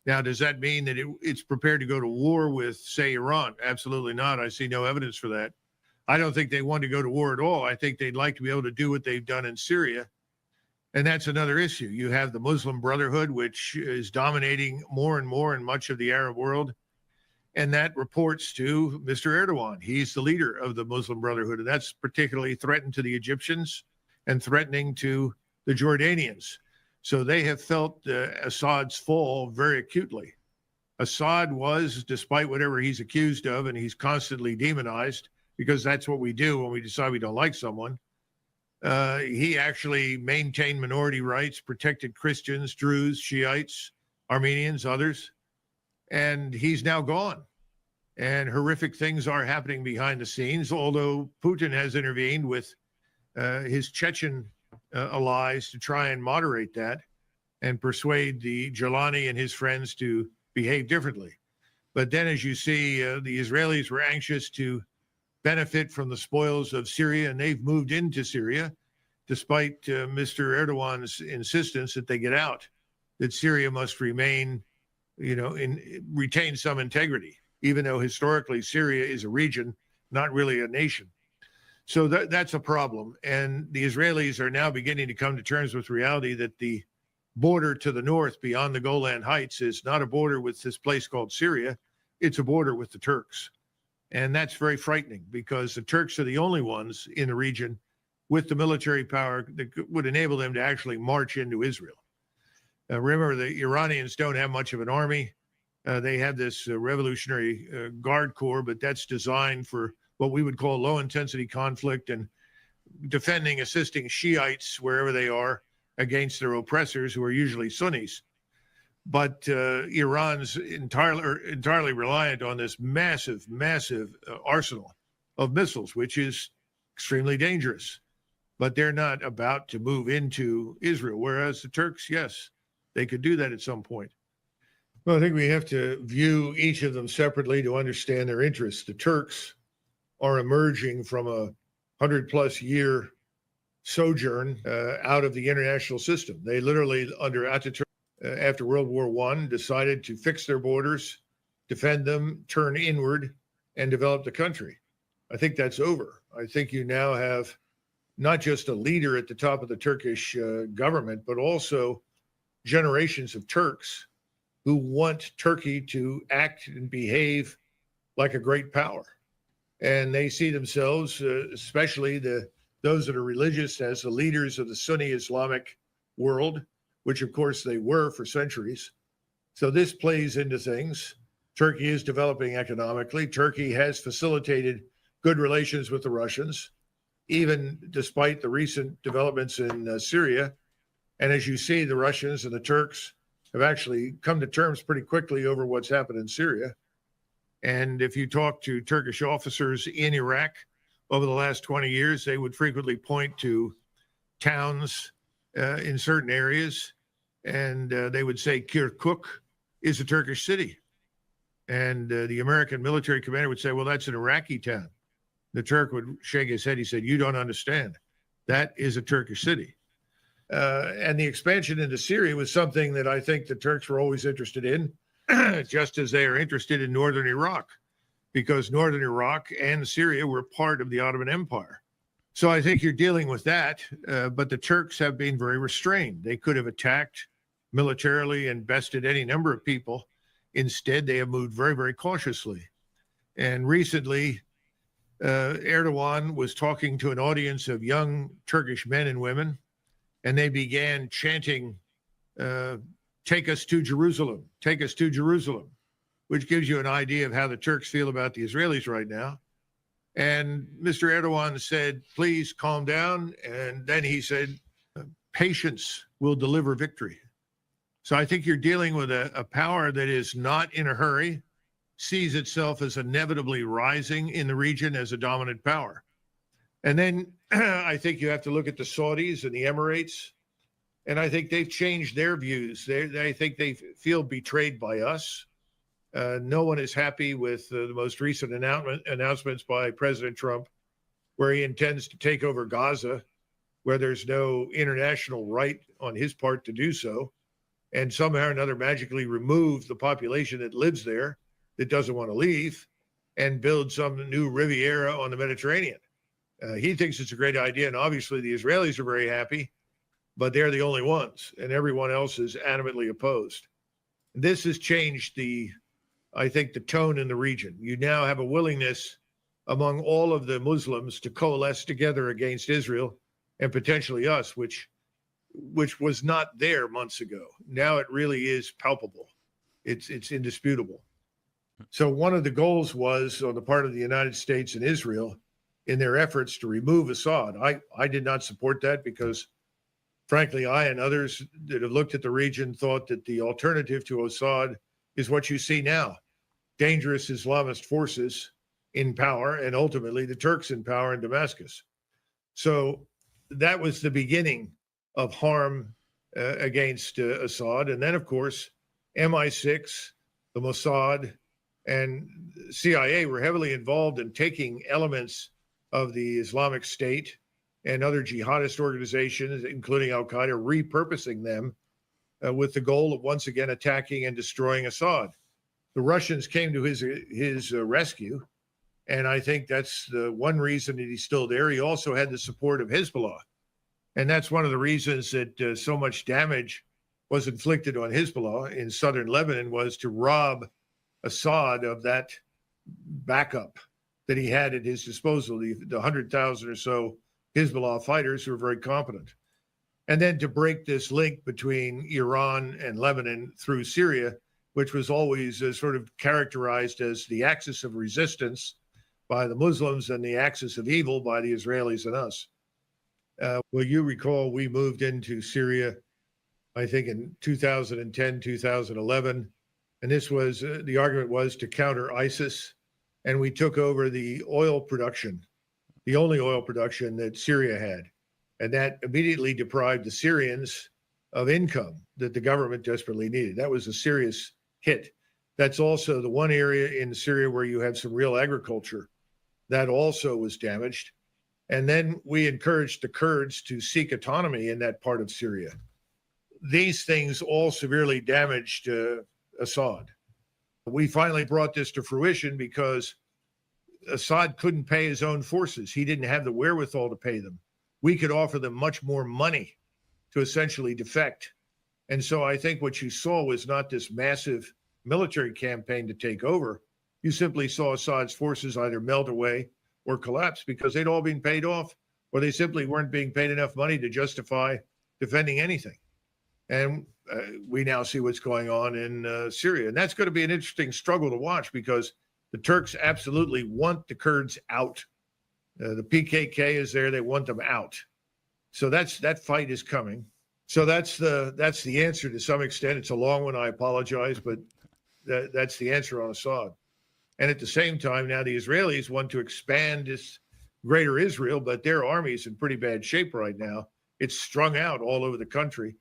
Now, does that mean that it's prepared to go to war with, say, Iran? Absolutely not. I see no evidence for that. I don't think they want to go to war at all. I think they'd like to be able to do what they've done in Syria. And that's another issue. You have the Muslim Brotherhood, which is dominating more and more in much of the Arab world. And that reports to Mr. Erdogan. He's the leader of the Muslim Brotherhood. And that's particularly threatened to the Egyptians and threatening to the Jordanians. So they have felt Assad's fall very acutely. Assad was, despite whatever he's accused of, and he's constantly demonized, because that's what we do when we decide we don't like someone, he actually maintained minority rights, protected Christians, Druze, Shiites, Armenians, others, and he's now gone. And horrific things are happening behind the scenes, although Putin has intervened with his Chechen allies to try and moderate that and persuade the Jelani and his friends to behave differently. But then, as you see, the Israelis were anxious to benefit from the spoils of Syria, and they've moved into Syria, despite Mr. Erdogan's insistence that they get out, that Syria must remain, retain some integrity, even though historically Syria is a region, not really a nation. So that's a problem. And the Israelis are now beginning to come to terms with reality that the border to the north beyond the Golan Heights is not a border with this place called Syria. It's a border with the Turks. And that's very frightening because the Turks are the only ones in the region with the military power that would enable them to actually march into Israel. Remember, the Iranians don't have much of an army. They have this Revolutionary Guard Corps, but that's designed for what we would call low-intensity conflict and assisting Shiites wherever they are against their oppressors, who are usually Sunnis. But Iran's entirely reliant on this massive arsenal of missiles, which is extremely dangerous. But they're not about to move into Israel, whereas the Turks, yes, they could do that at some point. Well, I think we have to view each of them separately to understand their interests. The Turks are emerging from a 100-plus year sojourn out of the international system. They literally, under Ataturk, after World War I, decided to fix their borders, defend them, turn inward, and develop the country. I think that's over. I think you now have not just a leader at the top of the Turkish government, but also generations of Turks who want Turkey to act and behave like a great power. And they see themselves, especially those that are religious, as the leaders of the Sunni Islamic world, which of course they were for centuries. So this plays into things. Turkey is developing economically. Turkey has facilitated good relations with the Russians, even despite the recent developments in Syria. And as you see, the Russians and the Turks have actually come to terms pretty quickly over what's happened in Syria. And if you talk to Turkish officers in Iraq over the last 20 years, they would frequently point to towns in certain areas, and they would say Kirkuk is a Turkish city. And the American military commander would say, well, that's an Iraqi town. The Turk would shake his head. He said, you don't understand. That is a Turkish city. And the expansion into Syria was something that I think the Turks were always interested in, just as they are interested in northern Iraq, because northern Iraq and Syria were part of the Ottoman Empire. So I think you're dealing with that, but the Turks have been very restrained. They could have attacked militarily and bested any number of people. Instead, they have moved very, very cautiously. And recently, Erdogan was talking to an audience of young Turkish men and women, and they began chanting, take us to Jerusalem, take us to Jerusalem, which gives you an idea of how the Turks feel about the Israelis right now. And Mr. Erdogan said, please calm down. And then he said, patience will deliver victory. So I think you're dealing with a power that is not in a hurry, sees itself as inevitably rising in the region as a dominant power. And then I think you have to look at the Saudis and the Emirates. And I think they've changed their views. I think they feel betrayed by us. No one is happy with the most recent announcements by President Trump, where he intends to take over Gaza, where there's no international right on his part to do so. and somehow or another magically remove the population that lives there, that doesn't want to leave, and build some new Riviera on the Mediterranean. He thinks it's a great idea, and obviously the Israelis are very happy, but they're the only ones, and everyone else is adamantly opposed. This has changed I think, the tone in the region. You now have a willingness among all of the Muslims to coalesce together against Israel and potentially us, which was not there months ago. Now it really is palpable. It's indisputable. So one of the goals was on the part of the United States and Israel in their efforts to remove Assad. I did not support that because, frankly, I and others that have looked at the region thought that the alternative to Assad is what you see now: dangerous Islamist forces in power, and ultimately the Turks in power in Damascus. So that was the beginning of harm against Assad. And then, of course, MI6, the Mossad, and CIA were heavily involved in taking elements of the Islamic State and other jihadist organizations, including Al-Qaeda, repurposing them with the goal of once again attacking and destroying Assad. The Russians came to his rescue, and I think that's the one reason that he's still there. He also had the support of Hezbollah, and that's one of the reasons that so much damage was inflicted on Hezbollah in southern Lebanon, was to rob Assad of that backup that he had at his disposal, the 100,000 or so Hezbollah fighters who are very competent. And then to break this link between Iran and Lebanon through Syria, which was always sort of characterized as the axis of resistance by the Muslims and the axis of evil by the Israelis and us. Well, you recall we moved into Syria, I think in 2010, 2011, and this was, the argument was to counter ISIS, and we took over the oil production, the only oil production that Syria had. And that immediately deprived the Syrians of income that the government desperately needed. That was a serious hit. That's also the one area in Syria where you have some real agriculture. That also was damaged. And then we encouraged the Kurds to seek autonomy in that part of Syria. These things all severely damaged Assad. We finally brought this to fruition because Assad couldn't pay his own forces. He didn't have the wherewithal to pay them. We could offer them much more money to essentially defect. And so I think what you saw was not this massive military campaign to take over. You simply saw Assad's forces either melt away or collapse because they'd all been paid off, or they simply weren't being paid enough money to justify defending anything. And we now see what's going on in Syria. And that's going to be an interesting struggle to watch because the Turks absolutely want the Kurds out. The PKK is there. They want them out. So that fight is coming. So that's the answer to some extent. It's a long one. I apologize, but that's the answer on Assad. And at the same time, now the Israelis want to expand this greater Israel, but their army is in pretty bad shape right now. It's strung out all over the country.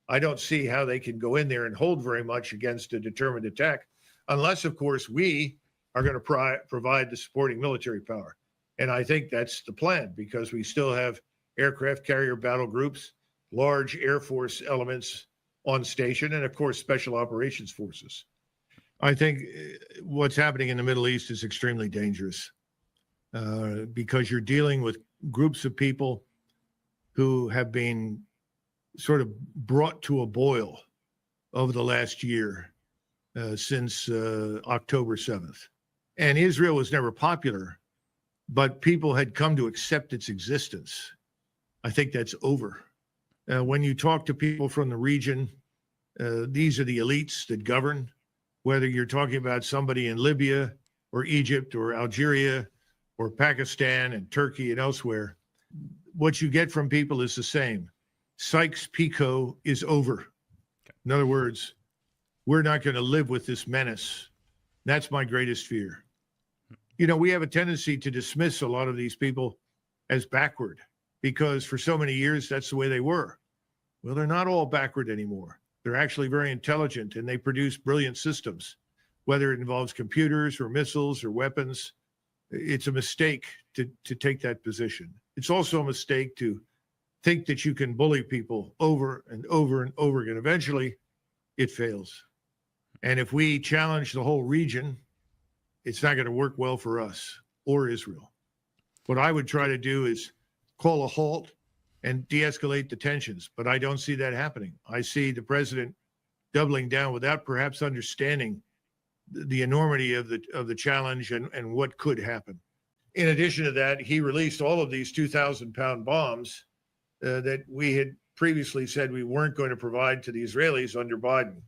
I don't see how they can go in there and hold very much against a determined attack, unless, of course, we are going to provide the supporting military power. And I think that's the plan because we still have aircraft carrier battle groups, large Air Force elements on station, and, of course, special operations forces. I think what's happening in the Middle East is extremely dangerous because you're dealing with groups of people who have been sort of brought to a boil over the last year since October 7th. And Israel was never popular, but people had come to accept its existence. I think that's over. When you talk to people from the region, these are the elites that govern, whether you're talking about somebody in Libya or Egypt or Algeria or Pakistan and Turkey and elsewhere. What you get from people is the same. Sykes-Picot is over. In other words, we're not going to live with this menace. That's my greatest fear. You know, we have a tendency to dismiss a lot of these people as backward because for so many years, that's the way they were. Well, they're not all backward anymore. They're actually very intelligent and they produce brilliant systems, whether it involves computers or missiles or weapons. It's a mistake to take that position. It's also a mistake to think that you can bully people over and over and over again. Eventually, it fails. And if we challenge the whole region, it's not going to work well for us or Israel. What I would try to do is call a halt and de-escalate the tensions, but I don't see that happening. I see the president doubling down without perhaps understanding the enormity of the challenge and what could happen. In addition to that, he released all of these 2,000-pound bombs that we had previously said we weren't going to provide to the Israelis under Biden.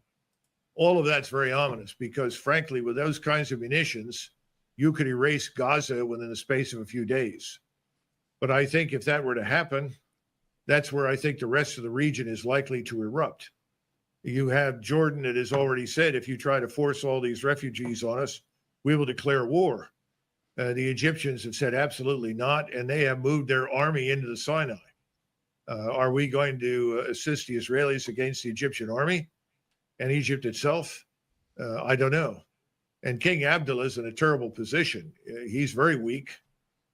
All of that's very ominous because, frankly, with those kinds of munitions, you could erase Gaza within the space of a few days. But I think if that were to happen, that's where I think the rest of the region is likely to erupt. You have Jordan that has already said, if you try to force all these refugees on us, we will declare war. The Egyptians have said absolutely not, and they have moved their army into the Sinai. Are we going to assist the Israelis against the Egyptian army and Egypt itself? I don't know. And King Abdullah is in a terrible position. He's very weak.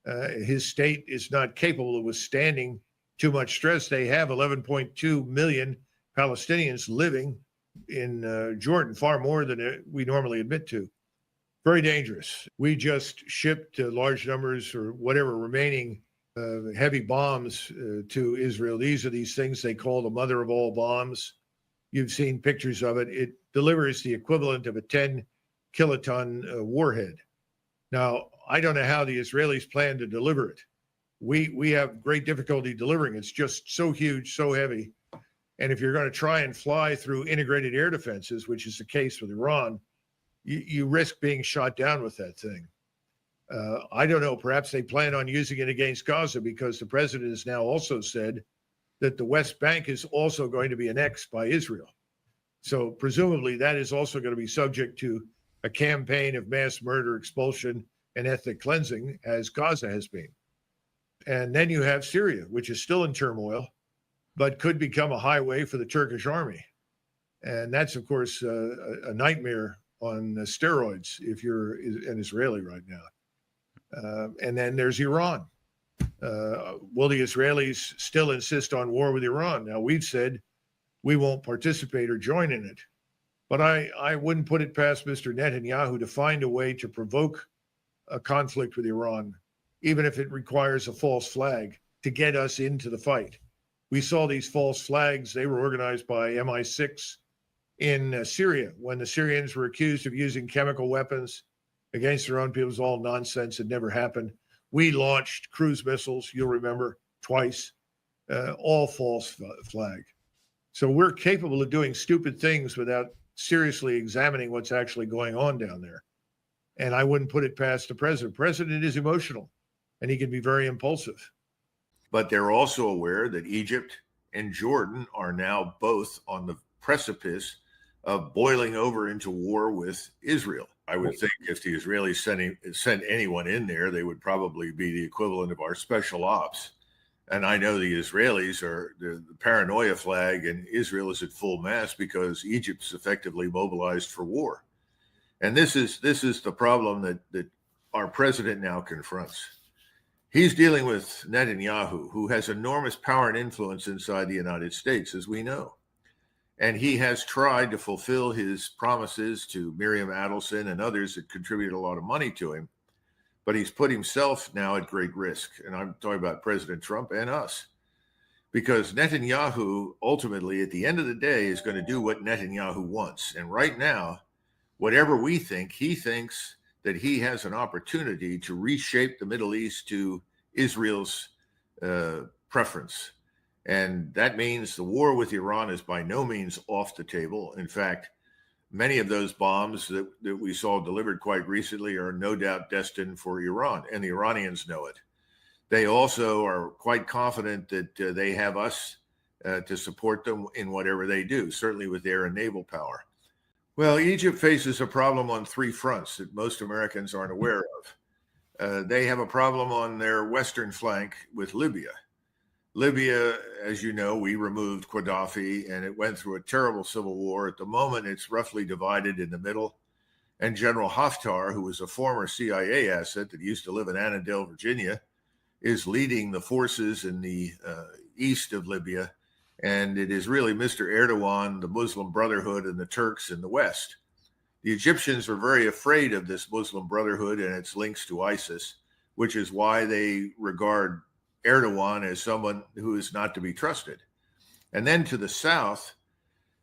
His state is not capable of withstanding too much stress. They have 11.2 million Palestinians living in Jordan, far more than we normally admit to. Very dangerous. We just shipped large numbers or whatever remaining heavy bombs to Israel. These are these things they call the mother of all bombs. You've seen pictures of it. It delivers the equivalent of a 10-kiloton warhead. Now, I don't know how the Israelis plan to deliver it. We have great difficulty delivering. It's just so huge, so heavy. And if you're going to try and fly through integrated air defenses, which is the case with Iran, you risk being shot down with that thing. I don't know. Perhaps they plan on using it against Gaza because the president has now also said that the West Bank is also going to be annexed by Israel. So presumably that is also going to be subject to a campaign of mass murder, expulsion, and ethnic cleansing, as Gaza has been. And then you have Syria, which is still in turmoil, but could become a highway for the Turkish army. And that's, of course, a nightmare on steroids if you're an Israeli right now. And then there's Iran. Will the Israelis still insist on war with Iran? Now, we've said we won't participate or join in it. But I wouldn't put it past Mr. Netanyahu to find a way to provoke a conflict with Iran, even if it requires a false flag to get us into the fight. We saw these false flags. They were organized by MI6 in Syria when the Syrians were accused of using chemical weapons against their own people. It was all nonsense. It never happened. We launched cruise missiles, you'll remember, twice, all false flag. So we're capable of doing stupid things without seriously examining what's actually going on down there. And I wouldn't put it past the president. The president is emotional, and he can be very impulsive. But they're also aware that Egypt and Jordan are now both on the precipice of boiling over into war with Israel. I would think if the Israelis sent anyone in there, they would probably be the equivalent of our special ops. And I know the Israelis are the paranoia flag, and Israel is at full mast because Egypt's effectively mobilized for war. And this is the problem that our president now confronts. He's dealing with Netanyahu, who has enormous power and influence inside the United States, as we know. And he has tried to fulfill his promises to Miriam Adelson and others that contribute a lot of money to him. But he's put himself now at great risk. And I'm talking about President Trump and us. Because Netanyahu, ultimately, at the end of the day, is going to do what Netanyahu wants. And right now, whatever we think, he thinks that he has an opportunity to reshape the Middle East to Israel's preference. And that means the war with Iran is by no means off the table. In fact, many of those bombs that we saw delivered quite recently are no doubt destined for Iran, and the Iranians know it. They also are quite confident that they have us to support them in whatever they do, certainly with air and naval power. Well, Egypt faces a problem on three fronts that most Americans aren't aware of. They have a problem on their western flank with Libya. Libya, as you know, we removed Gaddafi, and it went through a terrible civil war. At the moment, it's roughly divided in the middle. And General Haftar, who was a former CIA asset that used to live in Annandale, Virginia, is leading the forces in the east of Libya. And it is really Mr. Erdogan, the Muslim Brotherhood, and the Turks in the West. The Egyptians were very afraid of this Muslim Brotherhood and its links to ISIS, which is why they regard Erdogan as someone who is not to be trusted. And then to the south,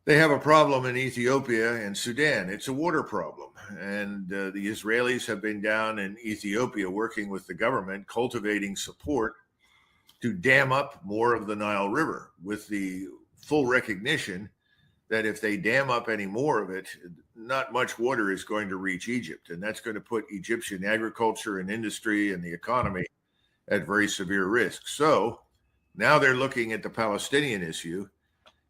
they have a problem in Ethiopia and Sudan. It's a water problem. And the Israelis have been down in Ethiopia working with the government, cultivating support to dam up more of the Nile River, with the full recognition that if they dam up any more of it, not much water is going to reach Egypt. And that's going to put Egyptian agriculture and industry and the economy at very severe risk. So now they're looking at the Palestinian issue.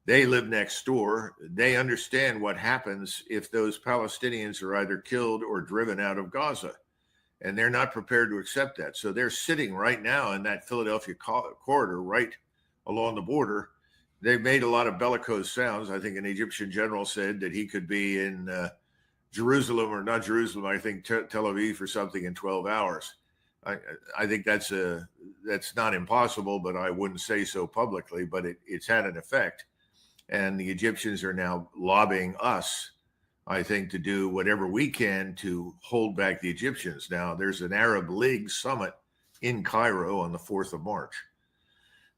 They live next door. They understand what happens if those Palestinians are either killed or driven out of Gaza. And they're not prepared to accept that. So they're sitting right now in that Philadelphia corridor, right along the border. They've made a lot of bellicose sounds. I think an Egyptian general said that he could be in Jerusalem, or not Jerusalem, I think Tel Aviv or something in 12 hours. I think that's not impossible, but I wouldn't say so publicly, but it's had an effect. And the Egyptians are now lobbying us, I think, to do whatever we can to hold back the Egyptians. Now, there's an Arab League summit in Cairo on the 4th of March.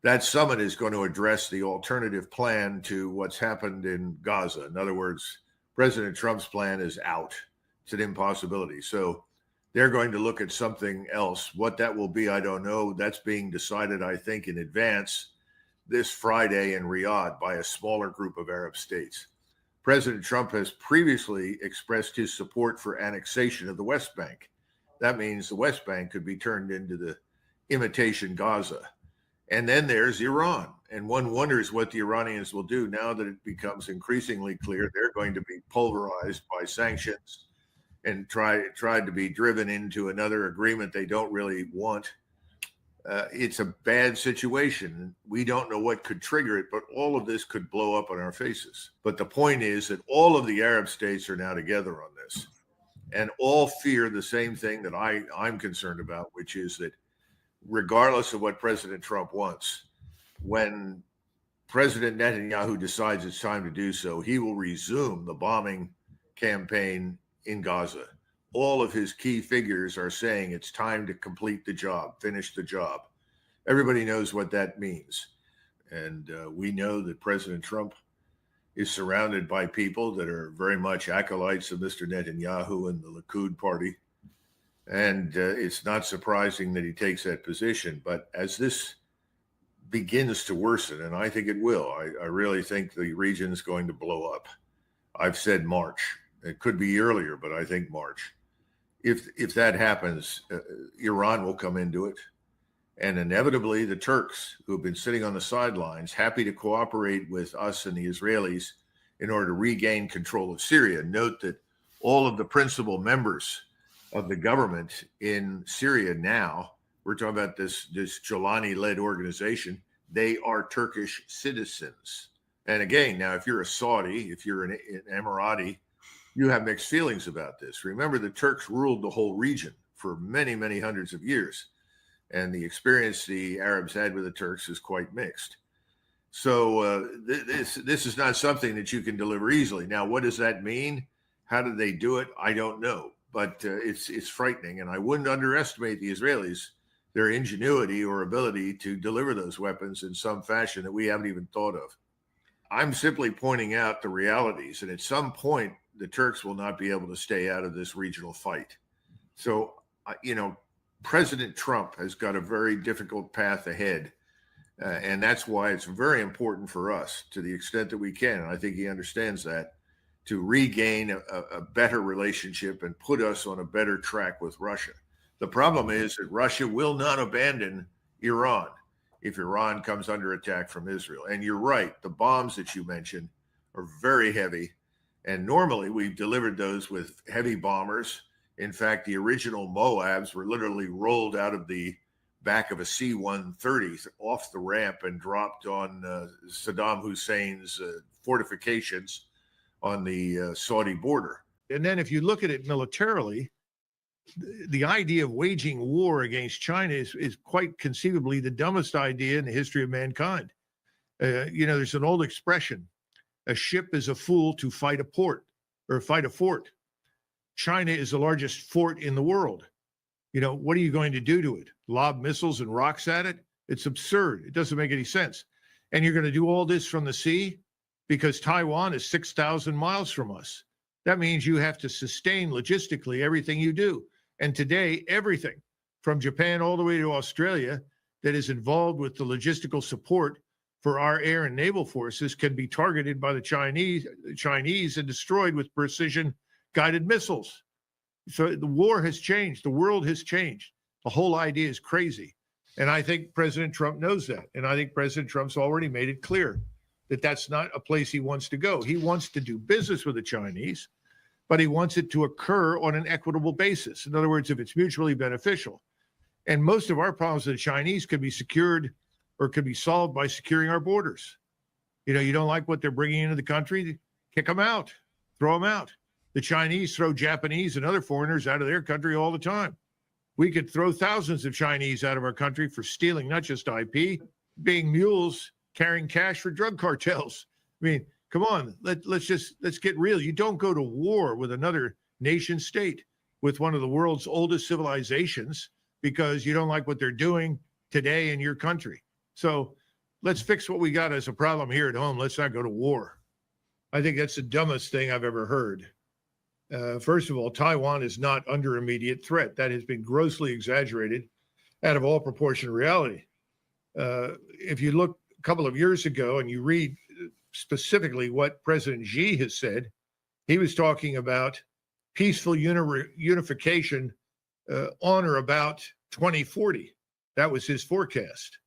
That summit is going to address the alternative plan to what's happened in Gaza. In other words, President Trump's plan is out. It's an impossibility. So they're going to look at something else. What that will be, I don't know. That's being decided, I think, in advance this Friday in Riyadh by a smaller group of Arab states. President Trump has previously expressed his support for annexation of the West Bank. That means the West Bank could be turned into the imitation Gaza. And then there's Iran. And one wonders what the Iranians will do now that it becomes increasingly clear they're going to be pulverized by sanctions and tried to be driven into another agreement they don't really want. It's a bad situation. We don't know what could trigger it, but all of this could blow up on our faces. But the point is that all of the Arab states are now together on this, and all fear the same thing that I'm concerned about, which is that regardless of what President Trump wants, when President Netanyahu decides it's time to do so, he will resume the bombing campaign in Gaza. All of his key figures are saying it's time to complete the job, finish the job. Everybody knows what that means. And we know that President Trump is surrounded by people that are very much acolytes of Mr. Netanyahu and the Likud party. And it's not surprising that he takes that position. But as this begins to worsen, and I think it will, I really think the region is going to blow up. I've said March. It could be earlier, but I think March. If that happens, Iran will come into it. And inevitably, the Turks, who have been sitting on the sidelines, happy to cooperate with us and the Israelis in order to regain control of Syria. Note that all of the principal members of the government in Syria now, we're talking about this Jolani-led organization, they are Turkish citizens. And again, now, if you're a Saudi, if you're an Emirati, you have mixed feelings about this. Remember, the Turks ruled the whole region for many, many hundreds of years. And the experience the Arabs had with the Turks is quite mixed. So this is not something that you can deliver easily. Now, what does that mean? How did they do it? I don't know. But it's frightening. And I wouldn't underestimate the Israelis, their ingenuity or ability to deliver those weapons in some fashion that we haven't even thought of. I'm simply pointing out the realities. And at some point, the Turks will not be able to stay out of this regional fight. So, President Trump has got a very difficult path ahead. And that's why it's very important for us, to the extent that we can, and I think he understands that, to regain a better relationship and put us on a better track with Russia. The problem is that Russia will not abandon Iran if Iran comes under attack from Israel. And you're right, the bombs that you mentioned are very heavy. And normally we've delivered those with heavy bombers. In fact, the original Moabs were literally rolled out of the back of a C-130 off the ramp and dropped on Saddam Hussein's fortifications on the Saudi border. And then if you look at it militarily, the idea of waging war against China is quite conceivably the dumbest idea in the history of mankind. There's an old expression: a ship is a fool to fight a port or fight a fort. China is the largest fort in the world. What are you going to do to it? Lob missiles and rocks at it? It's absurd. It doesn't make any sense. And you're going to do all this from the sea because Taiwan is 6,000 miles from us. That means you have to sustain logistically everything you do. And today, everything from Japan all the way to Australia that is involved with the logistical support for our air and naval forces can be targeted by the Chinese and destroyed with precision guided missiles. So the war has changed. The world has changed. The whole idea is crazy. And I think President Trump knows that. And I think President Trump's already made it clear that that's not a place he wants to go. He wants to do business with the Chinese, but he wants it to occur on an equitable basis. In other words, if it's mutually beneficial. And most of our problems with the Chinese could be secured or could be solved by securing our borders. You don't like what they're bringing into the country, kick them out, throw them out. The Chinese throw Japanese and other foreigners out of their country all the time. We could throw thousands of Chinese out of our country for stealing not just IP, being mules carrying cash for drug cartels. I mean, come on, let's get real. You don't go to war with another nation state, with one of the world's oldest civilizations, because you don't like what they're doing today in your country. So let's fix what we got as a problem here at home. Let's not go to war. I think that's the dumbest thing I've ever heard. First of all, Taiwan is not under immediate threat. That has been grossly exaggerated out of all proportion to reality. If you look a couple of years ago and you read specifically what President Xi has said, he was talking about peaceful unification on or about 2040. That was his forecast.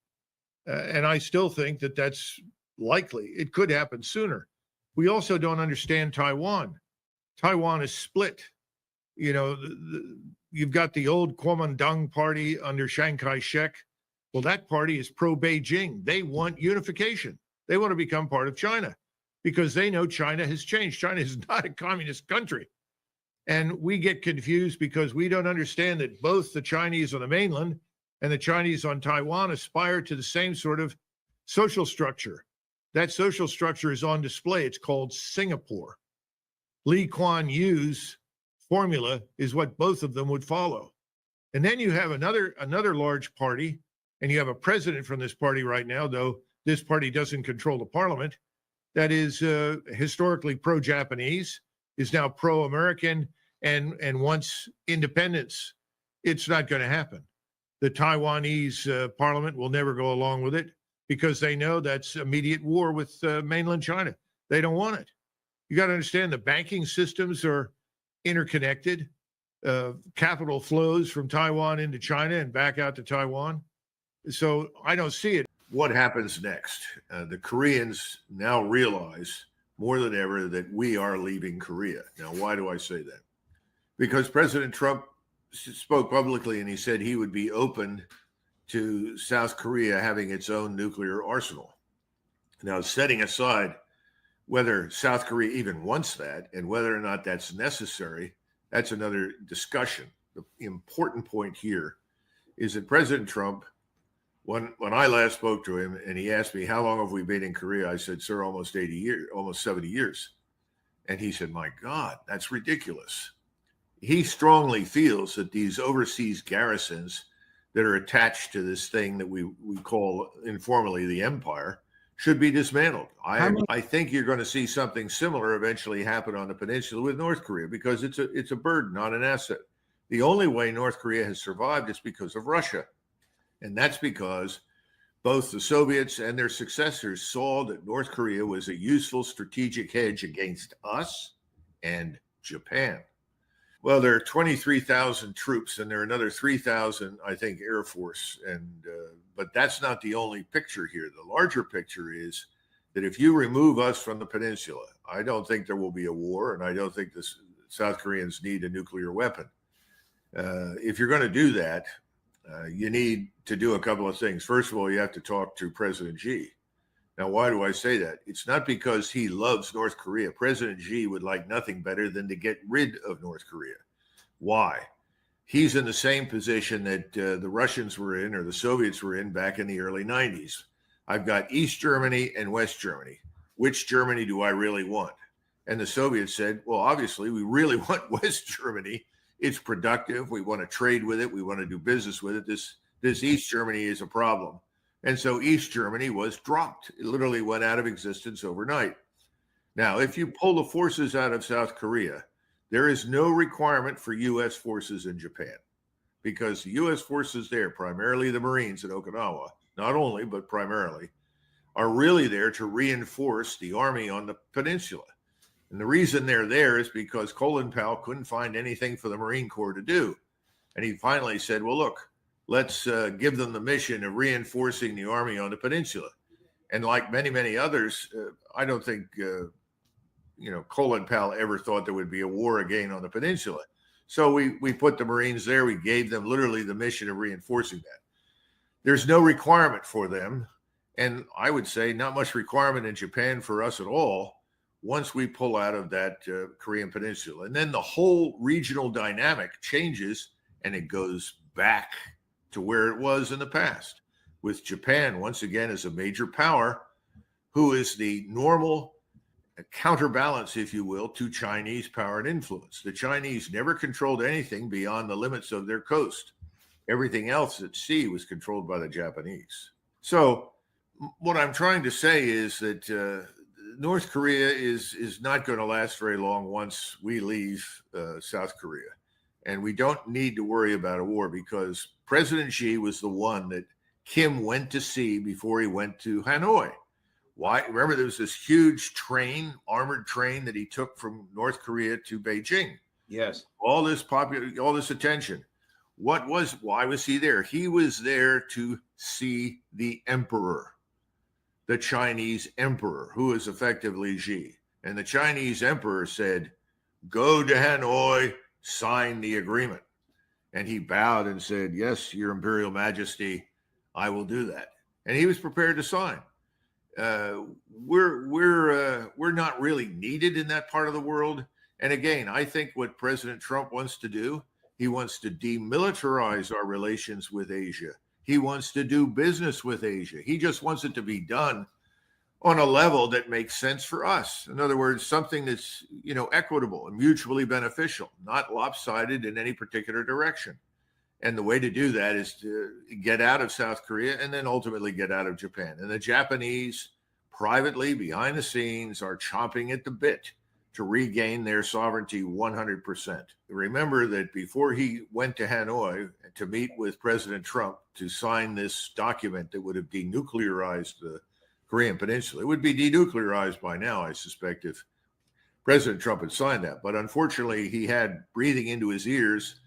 And I still think that that's likely. It could happen sooner. We also don't understand Taiwan. Taiwan is split. You've got the old Kuomintang party under Chiang Kai-shek. Well, that party is pro-Beijing. They want unification. They want to become part of China because they know China has changed. China is not a communist country. And we get confused because we don't understand that both the Chinese on the mainland and the Chinese on Taiwan aspire to the same sort of social structure. That social structure is on display. It's called Singapore. Lee Kuan Yew's formula is what both of them would follow. And then you have another large party, and you have a president from this party right now, though this party doesn't control the parliament, that is historically pro-Japanese, is now pro-American, and wants independence. It's not going to happen. The Taiwanese parliament will never go along with it because they know that's immediate war with mainland China. They don't want it. You got to understand the banking systems are interconnected. Capital flows from Taiwan into China and back out to Taiwan. So I don't see it. What happens next? The Koreans now realize more than ever that we are leaving Korea. Now, why do I say that? Because President Trump spoke publicly and he said he would be open to South Korea having its own nuclear arsenal. Now, setting aside whether South Korea even wants that and whether or not that's necessary, that's another discussion. The important point here is that President Trump, when I last spoke to him and he asked me, how long have we been in Korea? I said, sir, almost 80 years, almost 70 years. And he said, my God, that's ridiculous. He strongly feels that these overseas garrisons that are attached to this thing that we call informally the empire should be dismantled. I think you're going to see something similar eventually happen on the peninsula with North Korea because it's a burden, not an asset. The only way North Korea has survived is because of Russia. And that's because both the Soviets and their successors saw that North Korea was a useful strategic hedge against us and Japan. Well, there are 23,000 troops and there are another 3,000, I think, Air Force. But that's not the only picture here. The larger picture is that if you remove us from the peninsula, I don't think there will be a war, and I don't think the South Koreans need a nuclear weapon. If you're going to do that, you need to do a couple of things. First of all, you have to talk to President Xi. Now, why do I say that? It's not because he loves North Korea. President Xi would like nothing better than to get rid of North Korea. Why? He's in the same position that the Russians were in or the Soviets were in back in the early 90s. I've got East Germany and West Germany. Which Germany do I really want? And the Soviets said, well, obviously, we really want West Germany. It's productive. We want to trade with it. We want to do business with it. This East Germany is a problem. And so East Germany was dropped. It literally went out of existence overnight. Now, if you pull the forces out of South Korea, there is no requirement for U.S. forces in Japan, because the U.S. forces there, primarily the Marines at Okinawa, not only, but primarily, are really there to reinforce the army on the peninsula. And the reason they're there is because Colin Powell couldn't find anything for the Marine Corps to do. And he finally said, well, look, let's give them the mission of reinforcing the army on the peninsula. And like many, many others, I don't think, Colin Powell ever thought there would be a war again on the peninsula. So we put the Marines there. We gave them literally the mission of reinforcing that. There's no requirement for them. And I would say not much requirement in Japan for us at all once we pull out of that Korean peninsula. And then the whole regional dynamic changes and it goes back to where it was in the past, with Japan once again as a major power who is the normal counterbalance, if you will, to Chinese power and influence. The Chinese never controlled anything beyond the limits of their coast. Everything else at sea was controlled by the Japanese. So what I'm trying to say is that North Korea is not going to last very long once we leave South Korea. And we don't need to worry about a war, because President Xi was the one that Kim went to see before he went to Hanoi. Why? Remember, there was this huge train, armored train, that he took from North Korea to Beijing. Yes. All this attention. Why was he there? He was there to see the emperor, the Chinese emperor, who is effectively Xi. And the Chinese emperor said, go to Hanoi, sign the agreement. And he bowed and said, yes, Your Imperial Majesty, I will do that. And he was prepared to sign. We're not really needed in that part of the world. And again, I think what President Trump wants to do, he wants to demilitarize our relations with Asia. He wants to do business with Asia. He just wants it to be done on a level that makes sense for us. In other words, something that's, equitable and mutually beneficial, not lopsided in any particular direction. And the way to do that is to get out of South Korea and then ultimately get out of Japan. And the Japanese, privately, behind the scenes, are chomping at the bit to regain their sovereignty 100%. Remember that before he went to Hanoi to meet with President Trump to sign this document that would have denuclearized the Korean Peninsula, it would be denuclearized by now, I suspect, if President Trump had signed that. But unfortunately, he had breathing into his ears,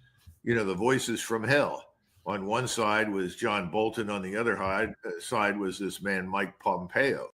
the voices from hell. On one side was John Bolton. On the other side was this man, Mike Pompeo.